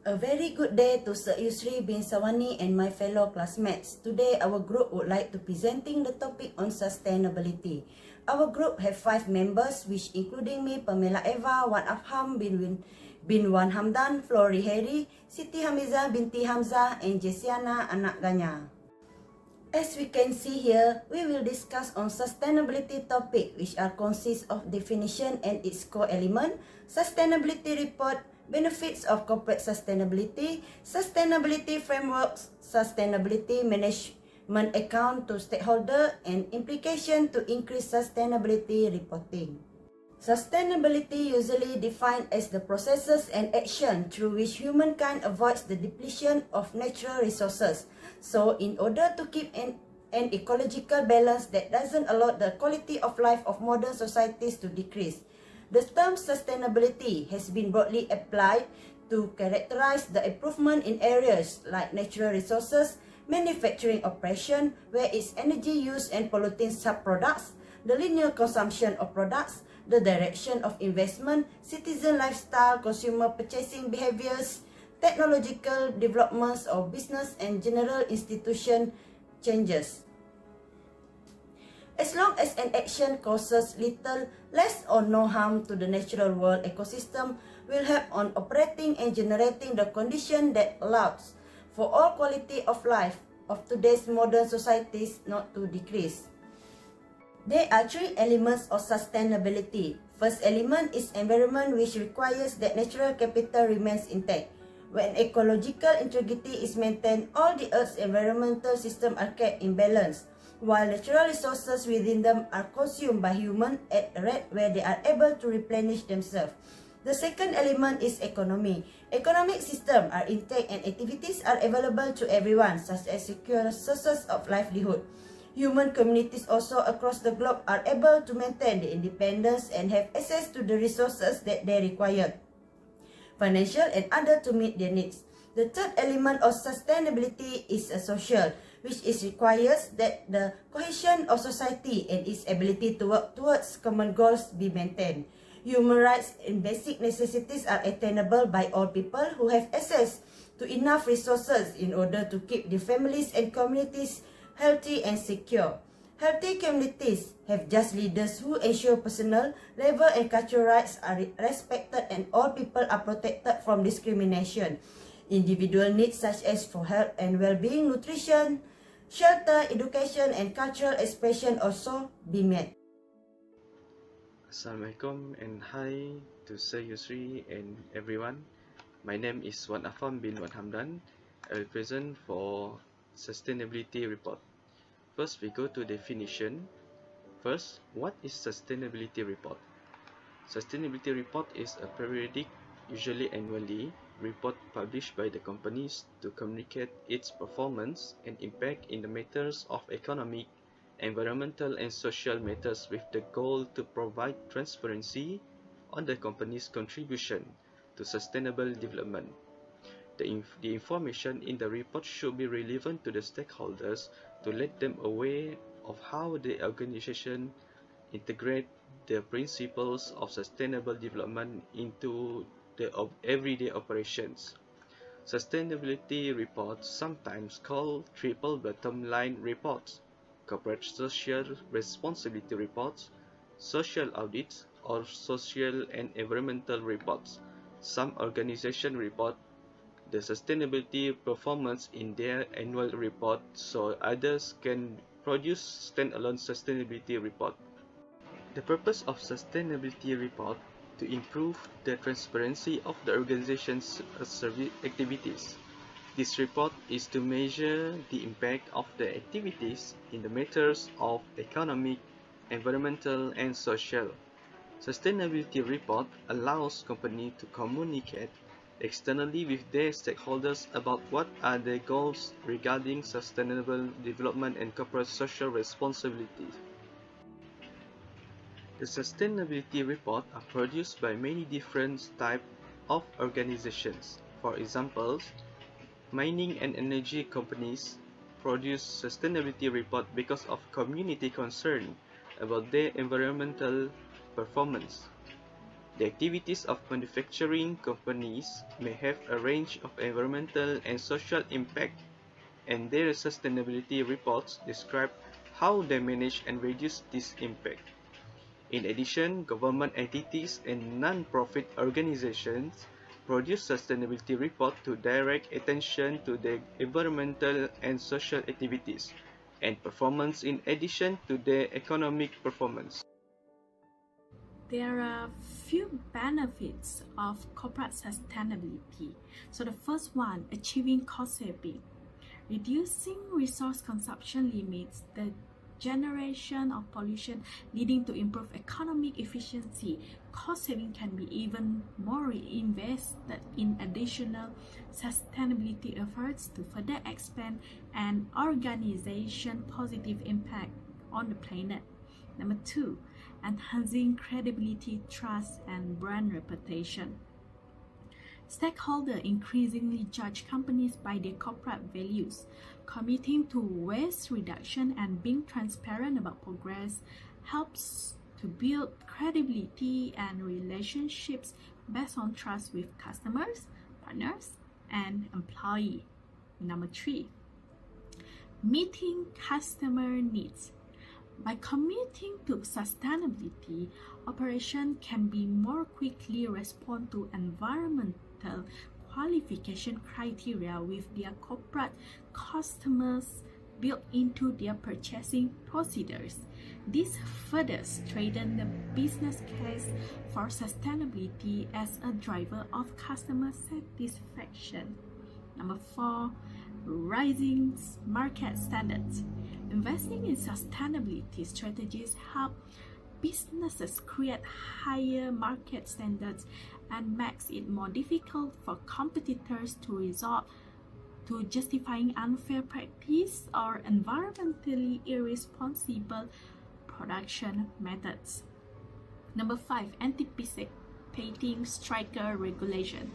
A very good day to Sir Yusri bin Sawani and my fellow classmates. Today, our group would like to presenting the topic on sustainability. Our group have 5 members, which including me, Pamela Eva, Wan Afham bin Wan Hamdan, Flori Heri, Siti Hamiza binti Hamzah, and Jesiana Anak Ganya. As we can see here, we will discuss on sustainability topic, which are consist of definition and its core element, sustainability report, benefits of corporate sustainability, sustainability frameworks, sustainability management account to stakeholder, and implication to increase sustainability reporting. Sustainability usually defined as the processes and action through which humankind avoids the depletion of natural resources. So, in order to keep an ecological balance that doesn't allow the quality of life of modern societies to decrease, the term sustainability has been broadly applied to characterize the improvement in areas like natural resources, manufacturing operation, where its energy use and polluting subproducts, the linear consumption of products, the direction of investment, citizen lifestyle, consumer purchasing behaviors, technological developments of business and general institution changes. As long as an action causes little, less or no harm to the natural world ecosystem, will help on operating and generating the condition that allows for all quality of life of today's modern societies not to decrease. There are 3 elements of sustainability. First element is environment, which requires that natural capital remains intact. When ecological integrity is maintained, all the Earth's environmental systems are kept in balance, while natural resources within them are consumed by humans at a rate where they are able to replenish themselves. The second element is economy. Economic systems are intact and activities are available to everyone, such as secure sources of livelihood. Human communities also across the globe are able to maintain their independence and have access to the resources that they require, financial and other, to meet their needs. The third element of sustainability is a social, which requires that the cohesion of society and its ability to work towards common goals be maintained. Human rights and basic necessities are attainable by all people who have access to enough resources in order to keep their families and communities healthy and secure. Healthy communities have just leaders who ensure personal, labor and cultural rights are respected and all people are protected from discrimination. Individual needs such as for health and well-being, nutrition, shelter, education and cultural expression also be met. Assalamualaikum and hi to Sir Yusri and everyone. My name is Wan Afam bin Wan Hamdan. I will present for Sustainability Report. First, we go to definition. First, what is Sustainability Report? Sustainability Report is a periodic, usually annually, report published by the companies to communicate its performance and impact in the matters of economic, environmental and social matters with the goal to provide transparency on the company's contribution to sustainable development. The information in the report should be relevant to the stakeholders to let them aware of how the organization integrate the principles of sustainable development into the everyday operations. Sustainability reports, sometimes called triple bottom line reports, corporate social responsibility reports, social audits, or social and environmental reports. Some organizations report the sustainability performance in their annual report, so others can produce standalone sustainability report. The purpose of sustainability report to improve the transparency of the organization's service activities. This report is to measure the impact of the activities in the matters of economic, environmental, and social. Sustainability report allows companies to communicate externally with their stakeholders about what are their goals regarding sustainable development and corporate social responsibility. The sustainability reports are produced by many different types of organizations. For example, mining and energy companies produce sustainability report because of community concern about their environmental performance. The activities of manufacturing companies may have a range of environmental and social impact, and their sustainability reports describe how they manage and reduce this impact. In addition, government entities and non-profit organizations produce sustainability reports to direct attention to their environmental and social activities and performance in addition to their economic performance. There are few benefits of corporate sustainability. So the first one, achieving cost saving. Reducing resource consumption limits the generation of pollution, leading to improved economic efficiency. Cost saving can be even more reinvested in additional sustainability efforts to further expand an organization's positive impact on the planet. Number two, enhancing credibility, trust, and brand reputation. Stakeholders increasingly judge companies by their corporate values. Committing to waste reduction and being transparent about progress helps to build credibility and relationships based on trust with customers, partners, and employees. Number three, meeting customer needs. By committing to sustainability, operations can be more quickly respond to environmental qualification criteria with their corporate customers built into their purchasing procedures. This further strengthens the business case for sustainability as a driver of customer satisfaction. Number four, rising market standards. Investing in sustainability strategies help businesses create higher market standards and makes it more difficult for competitors to resort to justifying unfair practice or environmentally irresponsible production methods. Number five, anticipating stricter regulation.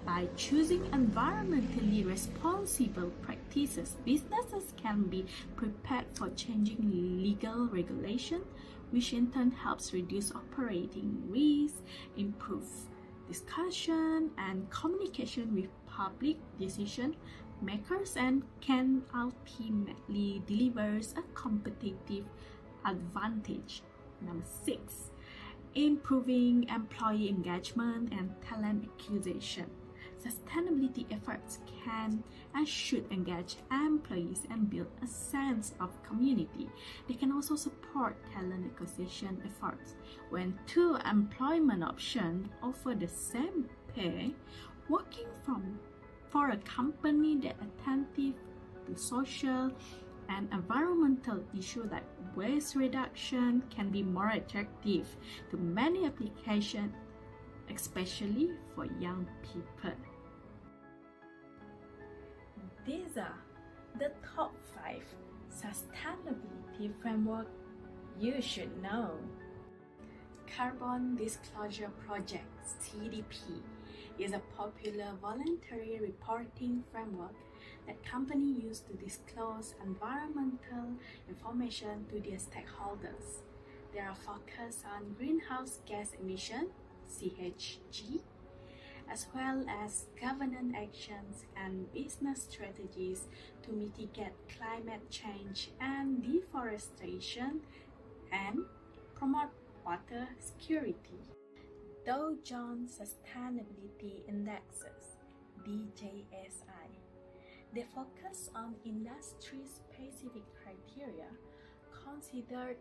By choosing environmentally responsible practices, businesses can be prepared for changing legal regulation, which in turn helps reduce operating risks, improve discussion and communication with public decision makers, and can ultimately deliver a competitive advantage. Number six, improving employee engagement and talent acquisition. Sustainability efforts can and should engage employees and build a sense of community. They can also support talent acquisition efforts. When two employment options offer the same pay, working for a company that is attentive to social and environmental issues like waste reduction can be more attractive to many applications, especially for young people. These are the top 5 sustainability frameworks you should know. Carbon Disclosure Project (CDP) is a popular voluntary reporting framework that companies use to disclose environmental information to their stakeholders. They are focused on greenhouse gas emission (GHG), as well as governance actions and business strategies to mitigate climate change and deforestation and promote water security. Dow Jones Sustainability Indexes (DJSI). They focus on industry-specific criteria considered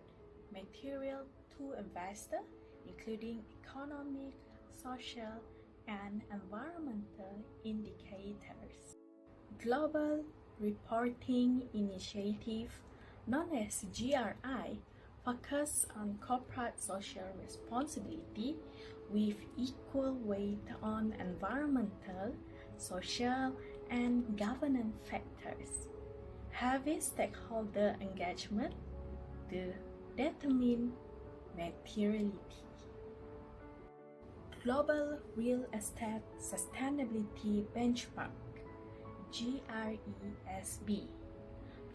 material to investors, including economic, social, and environmental indicators. Global Reporting Initiative, known as GRI, focus on corporate social responsibility with equal weight on environmental, social, and governance factors. Heavy stakeholder engagement to determine materiality. Global Real Estate Sustainability Benchmark (GRESB)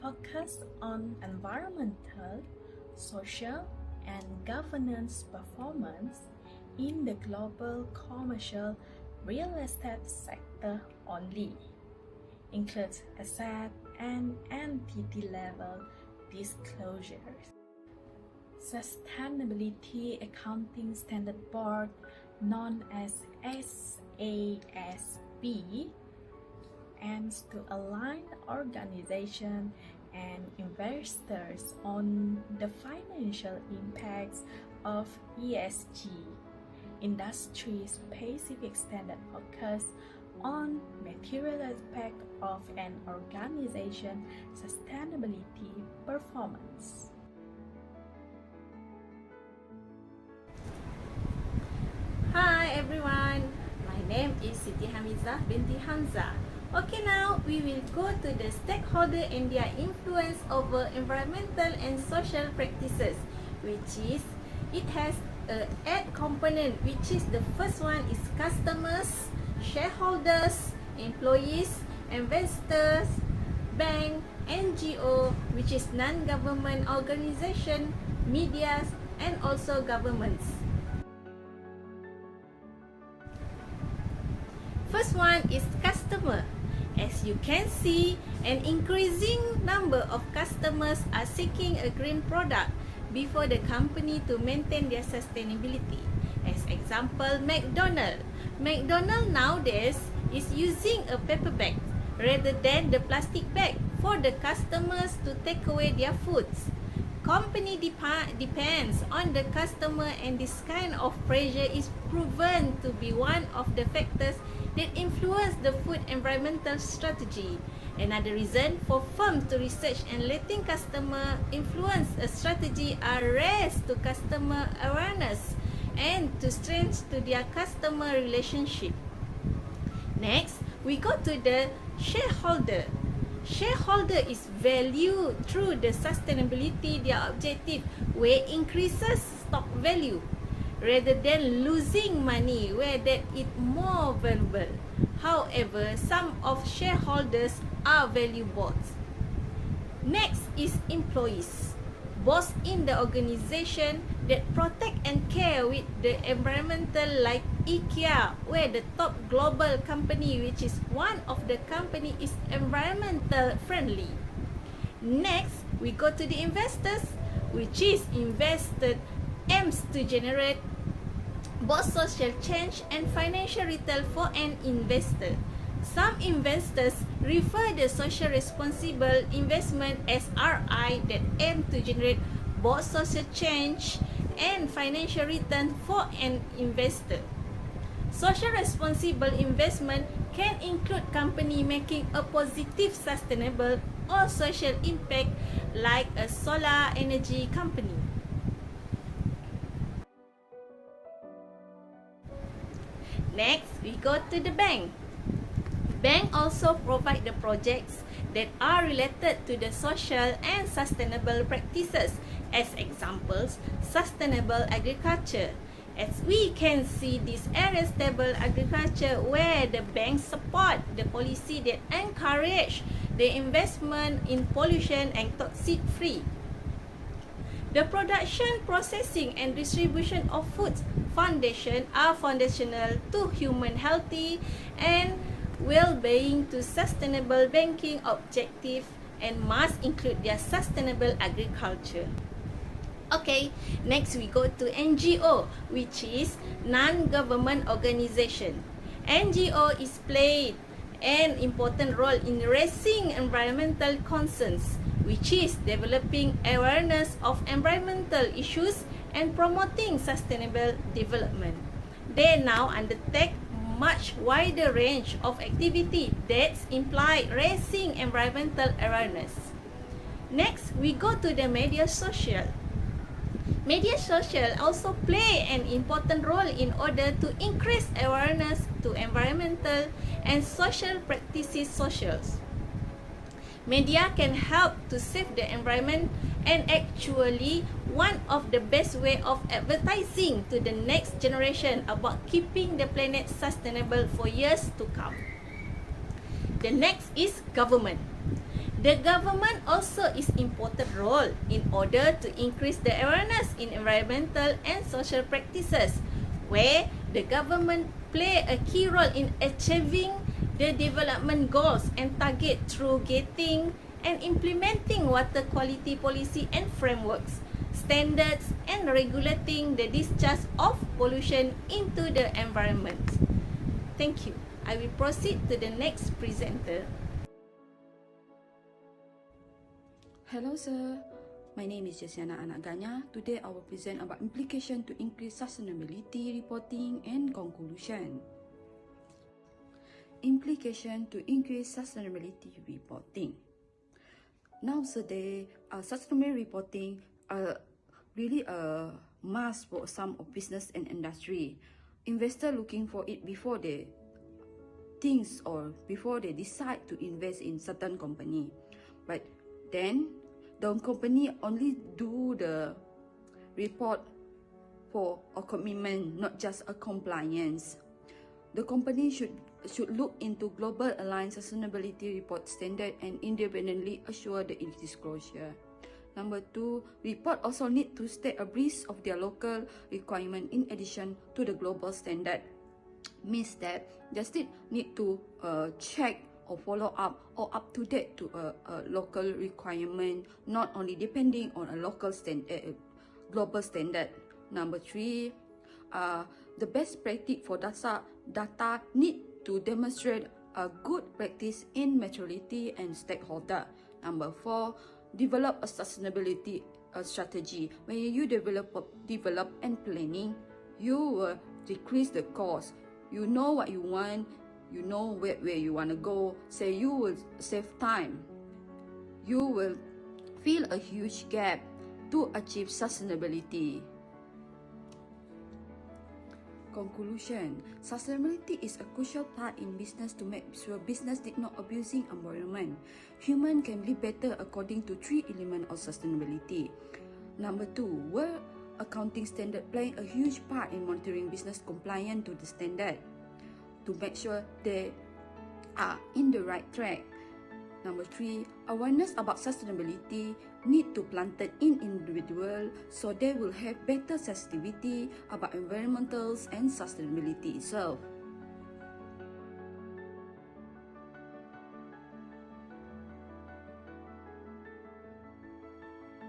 focus on environmental, social, and governance performance in the global commercial real estate sector only, includes asset and entity level disclosures. Sustainability Accounting Standard Board, known as SASB, aims to align organizations and investors on the financial impacts of ESG. Industry-specific standard focus on material aspects of an organization's sustainability performance. Hi everyone, my name is Siti Hamizah binti Hamzah. Okay, now we will go to the stakeholder and their influence over environmental and social practices, which is, it has a 8 component, which is the first one is customers, shareholders, employees, investors, bank, NGO, which is non-government organization, medias, and also governments. First one is customer. As you can see, an increasing number of customers are seeking a green product before the company to maintain their sustainability. As example, McDonald's. McDonald's nowadays is using a paper bag rather than the plastic bag for the customers to take away their foods. Company depends on the customer, and this kind of pressure is proven to be one of the factors that influence the food environmental strategy. Another reason for firms to research and letting customer influence a strategy are raise to customer awareness and to strengthen to their customer relationship. Next, we go to the shareholder. Shareholder is valued through the sustainability, their objective, where increases stock value rather than losing money where that is more valuable. However, some of shareholders are value bots. Next is employees. Boss in the organization that protect and care with the environmental, like IKEA, where the top global company, which is one of the company, is environmental friendly. Next, we go to the investors, which is invested aims to generate both social change and financial return for an investor. Some investors refer the social responsible investment as RI that aim to generate both social change and financial return for an investor. Social responsible investment can include company making a positive, sustainable or social impact, like a solar energy company. Next, we go to the bank. Bank also provide the projects that are related to the social and sustainable practices. As examples, sustainable agriculture. As we can see, this area stable agriculture, where the banks support the policy that encourage the investment in pollution and toxic free. The production, processing, and distribution of foods foundation are foundational to human healthy and well-being, to sustainable banking objective, and must include their sustainable agriculture. Okay, next we go to NGO, which is non-government organization. NGO is played an important role in raising environmental concerns, which is developing awareness of environmental issues and promoting sustainable development. They now undertake much wider range of activity that imply raising environmental awareness. Next, we go to the media social. Media social also play an important role in order to increase awareness to environmental and social practices socials. Media can help to save the environment, and actually one of the best way of advertising to the next generation about keeping the planet sustainable for years to come. The next is government. The government also is important role in order to increase the awareness in environmental and social practices, where the government play a key role in achieving the development goals and target through getting and implementing water quality policy and frameworks, standards, and regulating the discharge of pollution into the environment. Thank you. I will proceed to the next presenter. Hello sir, my name is Jesiana Anaganya. Today I will present about implication to increase sustainability reporting and conclusion. Implication to increase sustainability reporting. Nowadays, sustainability reporting are really a must for some of business and industry. Investors looking for it before they think or before they decide to invest in certain company. But then the company only do the report for a commitment, not just a compliance. The company should look into global aligned sustainability report standard and independently assure the disclosure. Number 2, report also need to stay abreast of their local requirement in addition to the global standard. Means that they still need to check or follow up or up to date to a local requirement, not only depending on a local global standard. Number 3, the best practice for data need to demonstrate a good practice in maturity and stakeholder. Number 4, develop a sustainability strategy. When you develop and planning, you will decrease the cost. You know what you want, you know where you want to go, so you will save time. You will fill a huge gap to achieve sustainability. Conclusion. Sustainability is a crucial part in business to make sure business did not abusing environment. Human can live better according to 3 elements of sustainability. Number 2, world accounting standard playing a huge part in monitoring business compliance to the standard to make sure they are in the right track. Number 3, awareness about sustainability need to planted in individual so they will have better sensitivity about environmentals and sustainability itself.